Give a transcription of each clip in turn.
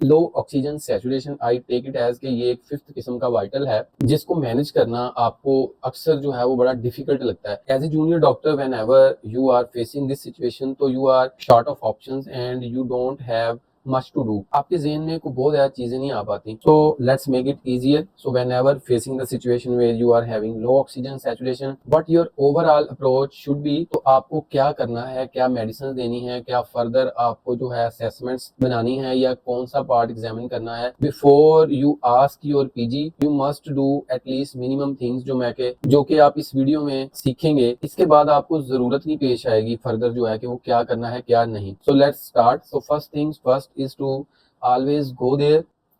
Low oxygen saturation I take it as कि ये एक फिफ्थ किस्म का वाइटल है जिसको मैनेज करना आपको अक्सर जो है वो बड़ा डिफिकल्ट लगता है। As a junior doctor whenever you are facing this situation तो you are short of options and you don't have much to do. आपके ज़हन में को बहुत ज़्यादा चीज़ें नहीं आ पाती। So let's make it easier. So whenever facing the situation where you are having low oxygen saturation what your overall approach should be, तो आपको क्या करना है, क्या मेडिसिन देनी है, क्या फर्दर आपको जो है असेसमेंट्स बनानी है या कौन सा पार्ट एग्जामिन करना है। Before you ask your PG you must do at least minimum things जो कि आप इस वीडियो में सीखेंगे। इसके बाद आपको जरूरत नहीं पेश आएगी फर्दर जो है कि वो क्या करना है क्या नहीं। So let's start. So first things first is to always go there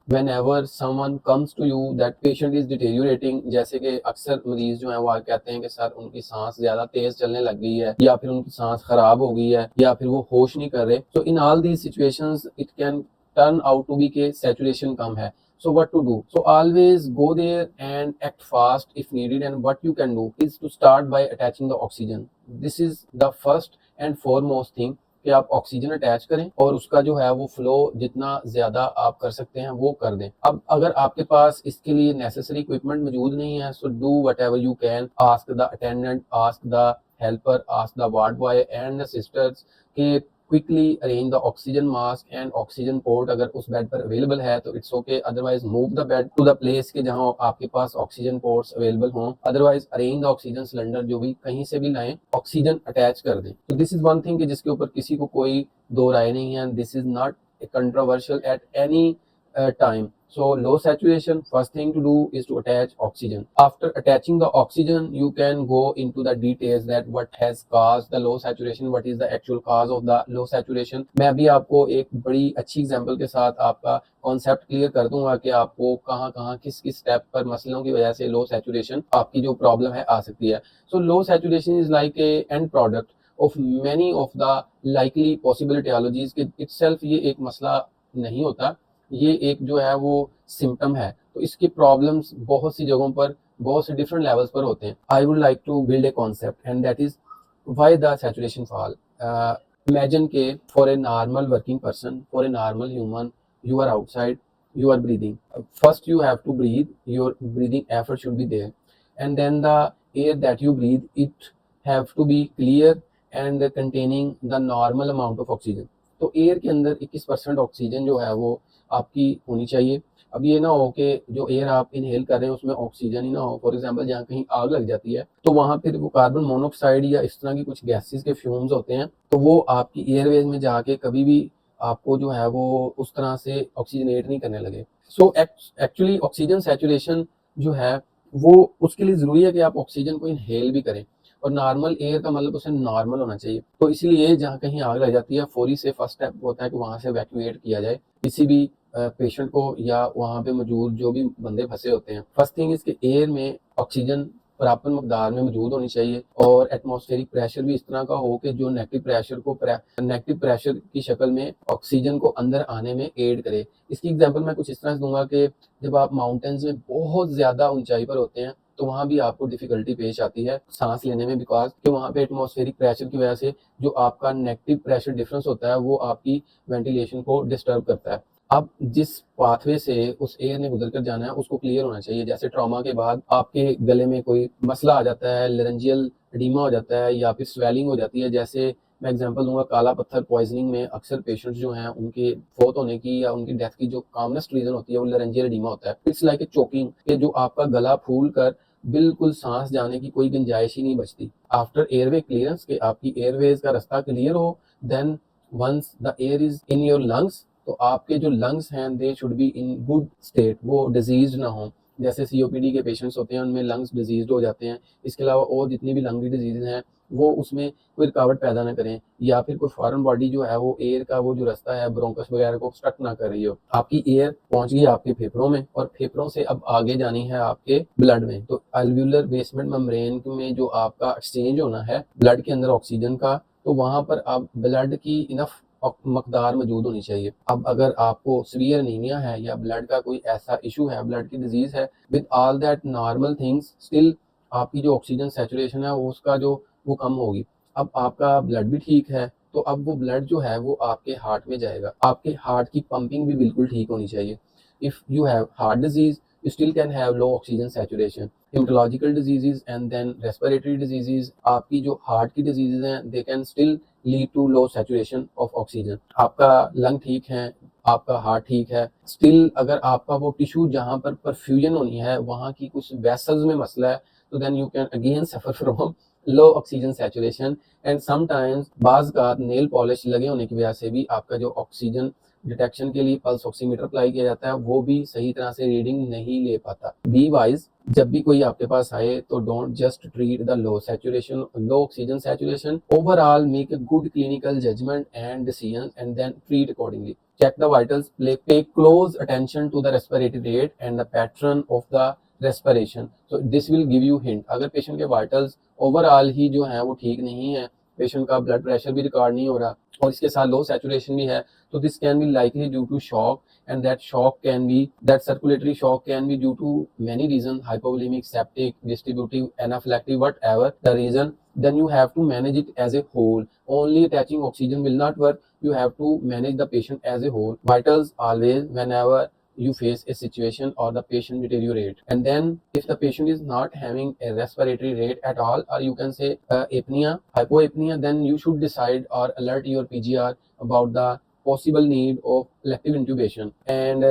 whenever someone comes to you that patient is deteriorating। जैसे कि अक्सर मरीज जो है वो कहते हैं कि सर उनकी सांस ज्यादा तेज चलने लग गई है या फिर उनकी सांस खराब हो गई है या फिर वो होश नहीं कर रहे। So in all these situations it can turn out to be कि saturation कम है। So what to do? So always go there and act fast if needed, and what you can do is to start by attaching the oxygen. This is the first and foremost thing कि आप oxygen attach करें और उसका जो है वो flow जितना ज्यादा आप कर सकते हैं वो कर दें। अब अगर आपके पास इसके लिए नेसेसरी इक्विपमेंट मौजूद नहीं है so do whatever you can, ask the attendant, ask the helper, ask the ward boy and the sisters के quickly arrange the oxygen mask and oxygen port. अगर उस बेड पर अवेलेबल है तो it's okay, otherwise move the bed to the place के जहां आपके पास ऑक्सीजन पोर्ट्स अवेलेबल हों। Otherwise arrange the oxygen cylinder, जो भी कहीं से भी लाएं ऑक्सीजन अटैच कर दें। तो दिस इज वन थिंग कि जिसके ऊपर किसी को कोई दो राय नहीं है। This is not controversial at any time. So low saturation, first thing to do is to attach oxygen. After attaching the oxygen, you can go into the details that what has caused the low saturation, what is the actual cause of the low saturation. मैं अभी आपको एक बड़ी अच्छी example के साथ आपका concept clear कर दूंगा कि आपको कहाँ कहाँ किस किस स्टेप पर मसलों की वजह से लो सैचुरेशन आपकी जो प्रॉब्लम है आ सकती है। So low saturation is like a end product of many of the likely possible etiologies के इटसेल्फ ये एक मसला नहीं होता, ये एक जो है वो सिम्टम है। तो इसकी प्रॉब्लम्स बहुत सी जगहों पर बहुत से डिफरेंट लेवल्स पर होते हैं। I would like to build a concept and that is why the saturation fall. Imagine के for a normal working person, for a normal human, you are outside, you are breathing. First you have to breathe, your breathing effort should be there, and then the air that you breathe it have to be clear and containing the normal amount of oxygen. तो air के अंदर 21% oxygen जो है वो आपकी होनी चाहिए। अब ये ना हो कि जो एयर आप इनहेल कर रहे हैं उसमें ऑक्सीजन ही ना हो। फॉर एग्जांपल जहाँ कहीं आग लग जाती है तो वहाँ फिर वो कार्बन मोनोऑक्साइड या इस तरह की कुछ गैसेस के फ्यूम्स होते हैं, तो वो आपकी एयरवेज में जाके कभी भी आपको जो है वो उस तरह से ऑक्सीजनेट नहीं करने लगे। सो एक्चुअली ऑक्सीजन सैचुरेशन जो है वो उसके लिए ज़रूरी है कि आप ऑक्सीजन को इनहेल भी करें, और नॉर्मल एयर का मतलब उसे नॉर्मल होना चाहिए। तो इसलिए जहाँ कहीं आग लग जाती है फौरी से फर्स्ट स्टेप होता है कि वहाँ से इवैक्यूएट किया जाए किसी भी पेशेंट को या वहाँ पे मौजूद जो भी बंदे फंसे होते हैं। फर्स्ट थिंग इसके एयर में ऑक्सीजन बराबर मकदार में मौजूद होनी चाहिए और एटमॉस्फेरिक प्रेशर भी इस तरह का हो कि जो नेगेटिव प्रेशर की शक्ल में ऑक्सीजन को अंदर आने में एड करे। इसकी एग्जांपल मैं कुछ इस तरह से दूंगा कि जब आप माउंटेन्स में बहुत ज़्यादा ऊंचाई पर होते हैं तो वहाँ भी आपको डिफिकल्टी पेश आती है सांस लेने में, बिकॉज कि वहाँ पे एटमॉस्फेरिक प्रेशर की वजह से जो आपका नेगेटिव प्रेशर डिफरेंस होता है वो आपकी वेंटिलेशन को डिस्टर्ब करता है। अब जिस पाथवे से उस एयर ने गुजर कर जाना है उसको क्लियर होना चाहिए। जैसे ट्रॉमा के बाद आपके गले में कोई मसला आ जाता है, लेरेंजियल एडीमा हो जाता है या फिर स्वेलिंग हो जाती है। जैसे मैं एग्जांपल दूंगा, काला पत्थर पॉइजनिंग में अक्सर पेशेंट्स जो हैं उनके फौत होने की या उनकी डेथ की जो कॉमनेस्ट रीजन होती है वो लेरेंजियल एडीमा होता है। इट्स लाइक ए चोकिंग कि जो आपका गला फूल कर बिल्कुल सांस जाने की कोई गुंजाइश ही नहीं बचती। आफ्टर एयरवे क्लियरेंस के आपकी एयरवेज का रास्ता क्लियर हो, then once the air is in your lungs, तो आपके जो लंग्स हैं they should be in good state, वो डिजीज ना हो। जैसे सीओपीडी के पेशेंट्स होते हैं उनमें लंग्स डिजीज हो जाते हैं, इसके अलावा और जितनी भी लंग की डिजीज हैं वो उसमें कोई रुकावट पैदा ना करें या फिर कोई फॉरेन बॉडी जो है वो एयर का वो जो रास्ता है ब्रोंकस वगैरह को ऑब्स्ट्रक्ट ना कर रही हो। आपकी एयर पहुंच गई आपके फेफड़ों में और फेफड़ों से अब आगे जानी है आपके ब्लड में। तो अल्वियोलर बेसमेंट मेम्ब्रेन में जो आपका एक्सचेंज होना है ब्लड के अंदर ऑक्सीजन का, तो वहां पर अब ब्लड की इनफ मकदार मौजूद होनी चाहिए। अब अगर आपको सीवियर एनीमिया है या ब्लड का कोई ऐसा इशू है, ब्लड की डिजीज है, with all that normal things still आपकी जो ऑक्सीजन सैचुरेशन है उसका जो वो कम होगी। अब आपका ब्लड भी ठीक है तो अब वो ब्लड जो है वो आपके हार्ट में जाएगा। आपके हार्ट की पंपिंग भी बिल्कुल ठीक होनी चाहिए। If you have heart disease, you still can have low oxygen saturation. Hematological diseases and then respiratory diseases, आपकी जो हार्ट की डिजीजेज हैं, they can still lead to low saturation of oxygen. आपका लंग ठीक है, आपका हार्ट ठीक है, स्टिल अगर आपका वो टिश्यू जहाँ पर परफ्यूजन होनी है वहाँ की कुछ वेसल्स में मसला है, तो then you can again suffer from low oxygen saturation. And sometimes बाज का नेल पॉलिश लगे होने की वजह से भी आपका जो ऑक्सीजन डिटेक्शन के लिए पल्स ऑक्सीमीटर अप्लाई किया जाता है वो भी सही तरह से रीडिंग नहीं ले पाता। बी वाइज, जब भी कोई आपके पास आए तो don't just treat the low oxygen saturation, overall make a good clinical judgement and decision and then treat accordingly. Check the vitals, pay close attention to the respiratory rate and the pattern of the respiration, so this will give you hint. अगर patient के vitals overall ही जो है वो ठीक नहीं है, patient का ब्लड प्रेशर भी रिकॉर्ड नहीं हो रहा और इसके साथ लो सैचुरेशन भी है, so this can be likely due to shock, and that circulatory shock can be due to many reasons: hypovolemic, septic, distributive, anaphylactic, whatever the reason. Then you have to manage it as a whole. Only attaching oxygen will not work. You have to manage the patient as a whole. Vitals always, whenever you face a situation or the patient deteriorate, and then if the patient is not having a respiratory rate at all, or you can say apnea, hypoapnea, then you should decide or alert your PGR about the possible need of elective intubation, and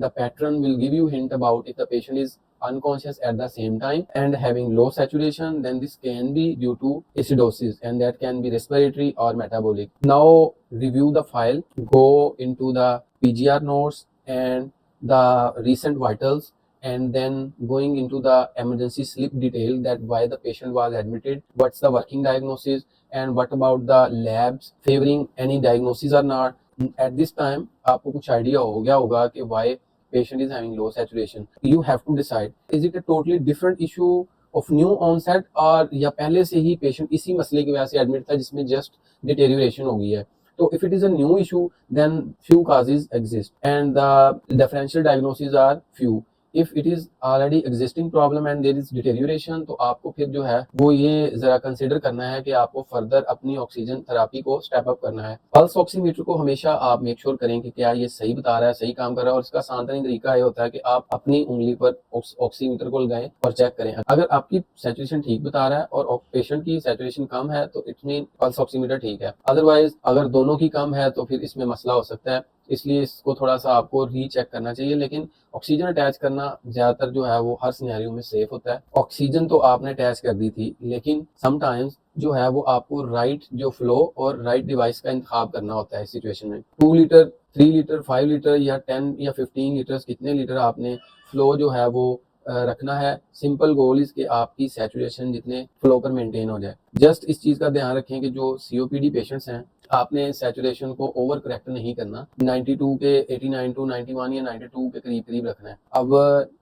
the patron will give you hint about if the patient is unconscious at the same time and having low saturation, then this can be due to acidosis, and that can be respiratory or metabolic. Now review the file, go into the PGR notes and the recent vitals, and then going into the emergency slip detail that why the patient was admitted, what's the working diagnosis, and what about the labs favoring any diagnosis or not. At this time आपको कुछ idea हो गया होगा कि why patient is having low saturation. You have to decide, is it a totally different issue of new onset, और या पहले से ही patient इसी मसले की वजह से एडमिट था जिसमें just deterioration हो गई है। तो if it is a new issue, then few causes exist and the differential diagnoses are few. If it is already existing problem and there is deterioration, तो आपको फिर जो है वो ये जरा कंसिडर करना है कि आपको फर्दर अपनी ऑक्सीजन थेरेपी को स्टेप अप करना है। पल्स ऑक्सीमीटर को हमेशा आप मेक श्योर करें कि क्या ये सही बता रहा है, सही काम कर रहा है, और इसका आसान तरीका ये होता है कि आप अपनी उंगली पर ऑक्सीमीटर को लगाएं और चेक करें। अगर आपकी सैचुरेशन ठीक बता रहा है और पेशेंट की सैचुरेशन कम है तो इट मीन पल्स ऑक्सीमीटर ठीक है। अदरवाइज अगर दोनों की कम है तो फिर इसमें मसला हो सकता है, इसलिए इसको थोड़ा सा आपको रीचेक करना चाहिए। लेकिन ऑक्सीजन अटैच करना ज्यादातर जो है वो हर सिनेरियो में सेफ होता है। ऑक्सीजन तो आपने अटैच कर दी थी, लेकिन समटाइम्स जो है वो आपको राइट जो फ्लो और राइट डिवाइस का इंतखाब करना होता है इस सिचुएशन में। 2 लीटर, 3 लीटर, 5 लीटर या 10 या 15 लीटर, कितने लीटर आपने फ्लो जो है वो रखना है। सिंपल गोल इज कि आपकी सैचुरेशन जितने फ्लो पर मेंटेन हो जाए। जस्ट इस चीज का ध्यान रखें कि जो सीओपीडी पेशेंट्स हैं, आपने सैचुरेशन को ओवर करेक्ट नहीं करना, 92 के 89 टू 91 या 92 के करीब करीब रखना है। अब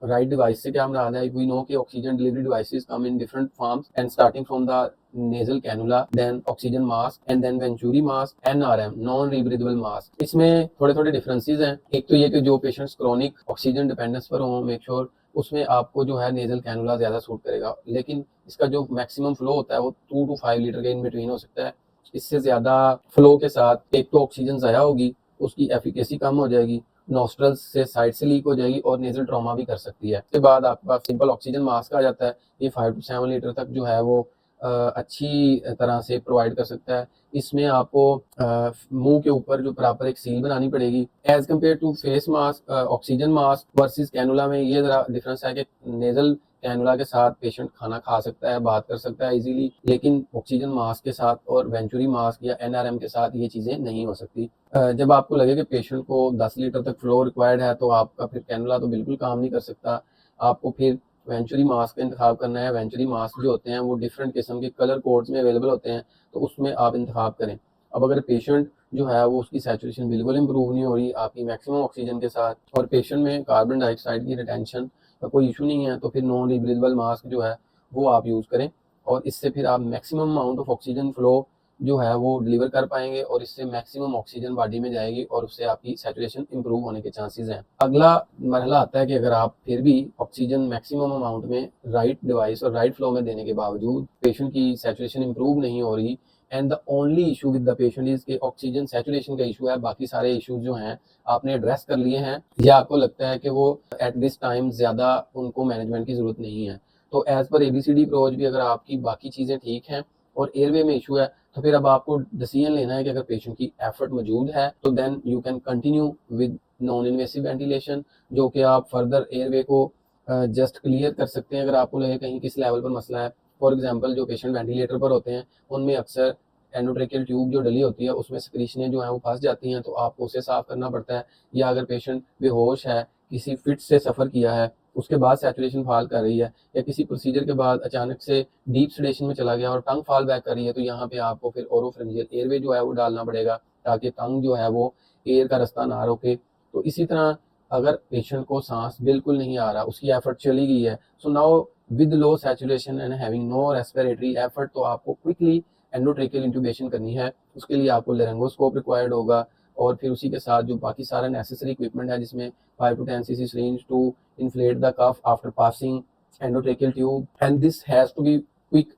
राइट डिवाइस से क्या मराद है, वी नो कि oxygen delivery devices come in different forms and starting from the nasal cannula, then oxygen mask, and then Venturi mask, NRM, non rebreathable mask। इसमें थोड़े थोड़े डिफरेंसेस हैं। एक तो ये कि जो पेशेंट्स क्रोनिक ऑक्सीजन डिपेंडेंस पर हों, मेक श्योर उसमें आपको जो है नेजल कैनुला ज्यादा सूट करेगा, लेकिन इसका जो मैक्सिमम फ्लो होता है वो 2 to 5 लीटर के इन बिटवीन हो सकता है। इससे ज्यादा फ्लो के साथ एक तो ऑक्सीजन ज़ाया होगी, उसकी एफिकेसी कम हो जाएगी, नॉस्ट्रल्स से साइड से लीक हो जाएगी और नेजल ट्रॉमा भी कर सकती है। उसके बाद आपके पास सिंपल ऑक्सीजन मास्क आ जाता है, ये 5 to 7 लीटर तक जो है वो अच्छी तरह से प्रोवाइड कर सकता है। इसमें आपको मुंह के ऊपर जो प्रॉपर एक सील बनानी पड़ेगी as compare to face mask. Oxygen mask versus cannula में ये जरा डिफरेंस है कि नेजल कैनुला के साथ पेशेंट खाना खा सकता है, बात कर सकता है इजीली, लेकिन ऑक्सीजन मास्क के साथ और वेंचुरी मास्क या एनआरएम के साथ ये चीज़ें नहीं हो सकती। जब आपको लगे कि पेशेंट को 10 लीटर तक फ्लो रिक्वायर्ड है तो आपका फिर कैनुला तो बिल्कुल काम नहीं कर सकता, आपको फिर वेंचुरी मास्क का इंतखाब करना है। वेंचुरी मास्क जो होते हैं वो डिफरेंट किस्म के कलर कोड्स में अवेलेबल होते हैं, तो उसमें आप इंतखाब करें। अब अगर पेशेंट जो है वो उसकी सैचुरेशन बिल्कुल इंप्रूव नहीं हो रही आपकी मैक्सिमम ऑक्सीजन के साथ, और पेशेंट में कार्बन डाइऑक्साइड की रिटेंशन का कोई इशू नहीं है, तो फिर नॉन रीब्रीथेबल मास्क जो है वो आप यूज़ करें, और इससे फिर आप maximum amount of oxygen flow जो है वो डिलीवर कर पाएंगे और इससे मैक्सिमम ऑक्सीजन बॉडी में जाएगी और उससे आपकी सैचुरेशन इंप्रूव होने के चांसेस हैं। अगला मरहला आता है कि अगर आप फिर भी ऑक्सीजन मैक्सिमम अमाउंट में राइट डिवाइस और राइट फ्लो में देने के बावजूद पेशेंट की सैचुरेशन इंप्रूव नहीं हो रही and the only issue with the patient is के ऑक्सीजन सैचुरेशन का इशू है, बाकी सारे इश्यूज जो हैं आपने एड्रेस कर लिए हैं, या आपको लगता है कि वो एट दिस टाइम ज़्यादा उनको मैनेजमेंट की ज़रूरत नहीं है। तो एज़ पर ABCD अप्रोच भी अगर आपकी बाकी चीज़ें ठीक हैं और एयरवे में इशू है, तो फिर अब आपको डिसीजन लेना है कि अगर पेशेंट की एफर्ट मौजूद है तो then you can continue with non invasive ventilation, जो कि आप फर्दर एयरवे को जस्ट क्लियर कर सकते हैं अगर आपको लगे कहीं किस लेवल पर मसला है। फॉर एग्जांपल जो पेशेंट वेंटिलेटर पर होते हैं उनमें अक्सर एंडोट्रेकियल ट्यूब जो डली होती है उसमें सिक्रीशनें जो हैं वो फंस जाती हैं, तो आपको उसे साफ करना पड़ता है। या अगर पेशेंट बेहोश है, किसी फिट से सफ़र किया है, उसके बाद सैचुरेशन फॉल कर रही है, या किसी प्रोसीजर के बाद अचानक से डीप सेडेशन में चला गया और टंग फॉल बैक कर रही है, तो यहाँ पे आपको फिर ओरोफेरिंजियल एयरवे जो है वो डालना पड़ेगा ताकि टंग जो है वो एयर का रास्ता ना रोके। तो इसी तरह अगर पेशेंट को सांस बिल्कुल नहीं आ रहा, उसकी एफर्ट चली गई है, so now with low saturation and having no respiratory effort, तो आपको क्विकली एंडोट्रेकियल इंट्यूबेशन करनी है। उसके लिए आपको लेरिंगोस्कोप रिक्वायर्ड होगा और फिर उसी के साथ जो बाकी सारा नेसेसरी इक्विपमेंट है, जिसमें 5 to 10 cc syringe to inflate the cuff after passing endotracheal tube, and this has to be quick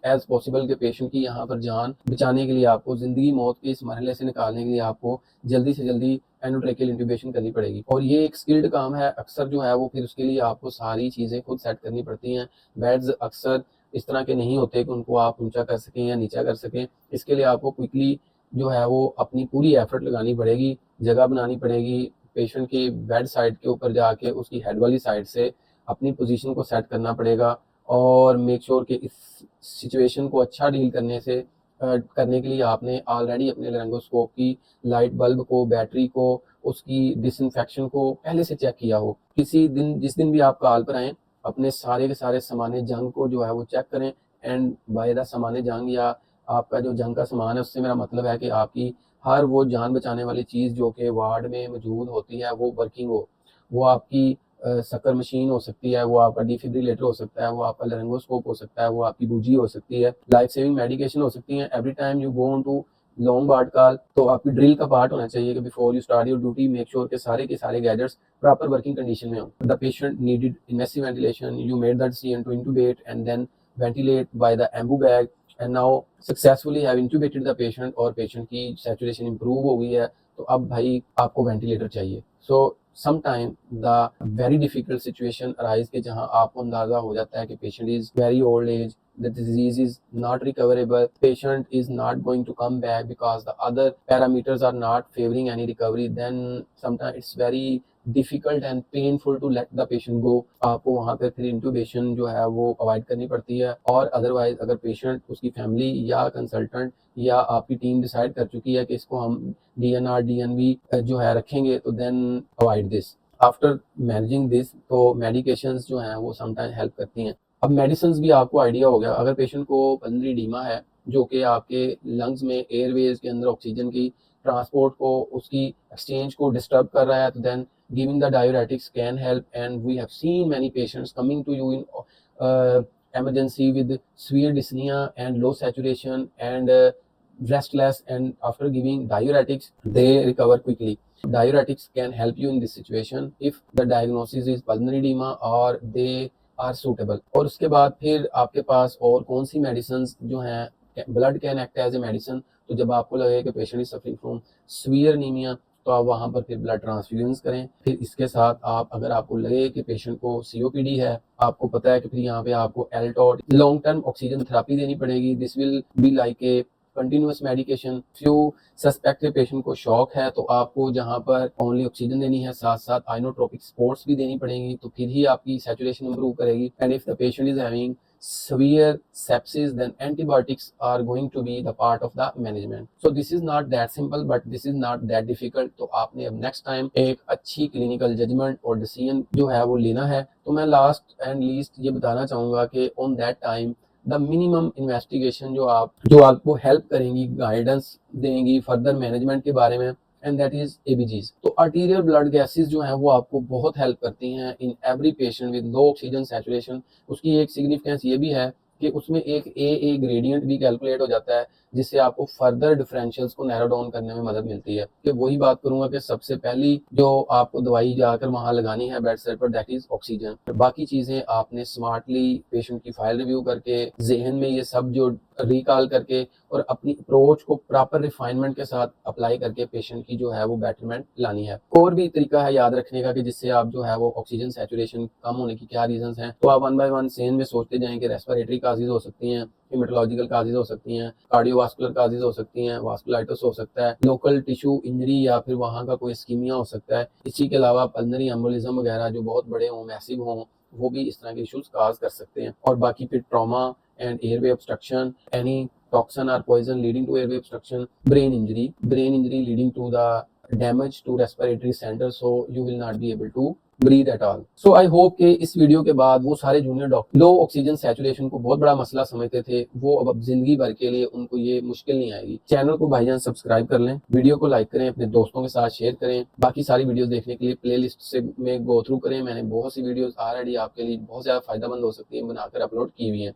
as possible के पेशेंट की यहाँ पर जान बचाने के लिए, आपको ज़िंदगी मौत के इस मरहले से निकालने के लिए आपको जल्दी से जल्दी एंडोट्रेकियल इंट्यूबेशन करनी पड़ेगी। और ये एक स्किल्ड काम है, अक्सर जो है वो फिर उसके लिए आपको सारी चीज़ें खुद सेट करनी पड़ती हैं। बेड्स अक्सर इस तरह के नहीं होते कि उनको आप ऊंचा कर सकें या नीचा कर सकें। इसके लिए आपको क्विकली जो है वो अपनी पूरी एफर्ट लगानी पड़ेगी, जगह बनानी पड़ेगी, पेशेंट की बेड साइड के ऊपर जाके उसकी हेड वाली साइड से अपनी पोजीशन को सेट करना पड़ेगा और मेक श्योर कि इस सिचुएशन को अच्छा डील करने के लिए आपने ऑलरेडी अपने लेरिंगोस्कोप की लाइट बल्ब को, बैटरी को, उसकी डिसइंफेक्शन को पहले से चेक किया हो। किसी दिन जिस दिन भी आप कॉल पर आएँ, अपने सारे के सारे सामान जंग को जो है वो चेक करें। एंड बाय द सामान जंग, या आपका जो जंग का सामान है, उससे मेरा मतलब है कि आपकी हर वो जान बचाने वाली चीज़ जो कि वार्ड में मौजूद होती है वो वर्किंग हो। वो आपकी शक्कर मशीन हो सकती है, वो आपका डिफिब्रिलेटर हो सकता है, वो आपका लेरिंगोस्कोप हो सकता है, वो आपकी बूजी हो सकती है, लाइफ सेविंग मेडिकेशन हो सकती है। Every time you go on to long ward call, तो आपकी ड्रिल का पार्ट होना चाहिए कि before you start your duty make sure के सारे गैजेट्स प्रॉपर वर्किंग कंडीशन में हो। The patient needed invasive ventilation, you made the decision to intubate and then ventilate by the Ambu bag, and now successfully have intubated the patient, और patient की saturation improve हो गई है, तो अब भाई आपको वेंटिलेटर चाहिए। So sometime the very difficult situation arise के जहां आपको अंदाजा हो जाता है कि patient is very old age, the disease is not recoverable, patient is not going to come back because the other parameters are not favoring any recovery, then sometimes it's very difficult and painful to let the patient go। आपको वहाँ पे फिर intubation जो है वो avoid करनी पड़ती है, और अदरवाइज अगर पेशेंट, उसकी फैमिली या कंसल्टेंट या आपकी टीम डिसाइड कर चुकी है कि इसको हम DNR DNV जो है रखेंगे, तो then avoid this. After managing this, तो मेडिकेशंस जो हैं वो समटाइम हेल्प करती हैं। अब मेडिसिन भी आपको आइडिया हो गया। अगर पेशेंट को पल्मोनरी एडीमा है जो कि आपके लंग्स में एयरवेज के अंदर ऑक्सीजन की ट्रांसपोर्ट को, उसकी एक्सचेंज को डिस्टर्ब कर रहा है, तो then giving the diuretics can help. And we have seen many patients coming to you in emergency with severe dyspnea and low saturation and restless, and after giving diuretics they recover quickly. Diuretics can help you in this situation if the diagnosis is pulmonary edema or they are suitable. और उसके बाद फिर आपके पास और कौन सी medicine जो हैं, blood can act as a medicine. तो जब आपको लगे कि patient is suffering from severe anaemia, तो आप वहाँ पर फिर ब्लड ट्रांसफ्यूजन करें। फिर इसके साथ आप, अगर आपको लगे कि पेशेंट को COPD है, आपको पता है कि फिर यहाँ पे आपको एल्टॉट लॉन्ग टर्म ऑक्सीजन थेरेपी देनी पड़ेगी। This will be like a continuous medication. Few suspect patient को शॉक है, तो आपको जहाँ पर ओनली ऑक्सीजन देनी है, साथ साथ आइनोट्रोपिक स्पोर्ट्स भी देनी पड़ेंगी, तो फिर ही आपकी सैचुरेशन इंप्रूव करेगी। And if the patient is having severe sepsis, then antibiotics are going to be the part of the management. So this is not that simple, but this is not that difficult। तो आपने अब next time एक अच्छी clinical judgement और decision जो है वो लेना है। तो मैं लास्ट एंड लीस्ट ये बताना चाहूँगा कि on that time the minimum investigation जो आपको हेल्प करेंगी, गाइडेंस देंगी फर्दर मैनेजमेंट के बारे में, एंड दैट इज ABGs। तो आर्टीरियल ब्लड गैसेस जो हैं वो आपको बहुत हेल्प करती हैं in every patient with low oxygen saturation. उसकी एक सिग्निफिकेंस ये भी है कि उसमें एक AA ग्रेडियंट भी कैलकुलेट हो जाता है, जिससे आपको फर्दर डिफरेंशियल्स को नैरो डाउन करने में मदद मिलती है। कि वही बात करूंगा कि सबसे पहली जो आपको दवाई जाकर वहां लगानी है बेड साइड पर, दैट इज ऑक्सीजन। बाकी चीजें आपने स्मार्टली पेशेंट की फाइल रिव्यू करके जहन में ये सब जो रिकॉल करके और अपनी अप्रोच को प्रॉपर रिफाइनमेंट के साथ अप्लाई करके पेशेंट की जो है वो बेटरमेंट लानी है। और भी तरीका है याद रखने का कि जिससे आप जो है वो ऑक्सीजन सैचुरेशन कम होने की क्या रीजंस हैं, तो आप वन बाय वन सेन में सोचते जाएं कि रेस्पिरेटरी काजेज हो सकती हैं, हेमेटोलॉजिकल काजेज हो सकती हैं, कार्डियोवास्कुलर काजेज हो सकती हैं, वास्कुलाइटिस हो सकता है, लोकल टिश्यू इंजरी या फिर वहाँ का कोई इस्कीमिया हो सकता है। इसी के अलावा पल्मोनरी एम्बोलिज्म वगैरह जो बहुत बड़े हों, मैसिव हों, वो भी इस तरह के इश्यूज काज कर सकते हैं। और बाकी फिर trauma and airway obstruction, any toxin or poison leading to airway obstruction, brain injury leading to the damage to respiratory center, so you will not be able to breathe at all. So I hope कि इस video के बाद वो सारे junior doctor लो oxygen saturation को बहुत बड़ा मसला समझते थे, वो अब जिंदगी भर के लिए उनको ये मुश्किल नहीं आएगी। चैनल को भाईजान सब्सक्राइब कर लें, वीडियो को लाइक करें, अपने दोस्तों के साथ शेयर करें। बाकी सारी वीडियोस देखने के लिए प्लेलिस्ट से में गो थ्रू करें। मैंने बहुत सी वीडियोस ऑलरेडी आपके लिए बहुत ज्यादा फायदेमंद हो सकती है बनाकर अपलोड की हुई है।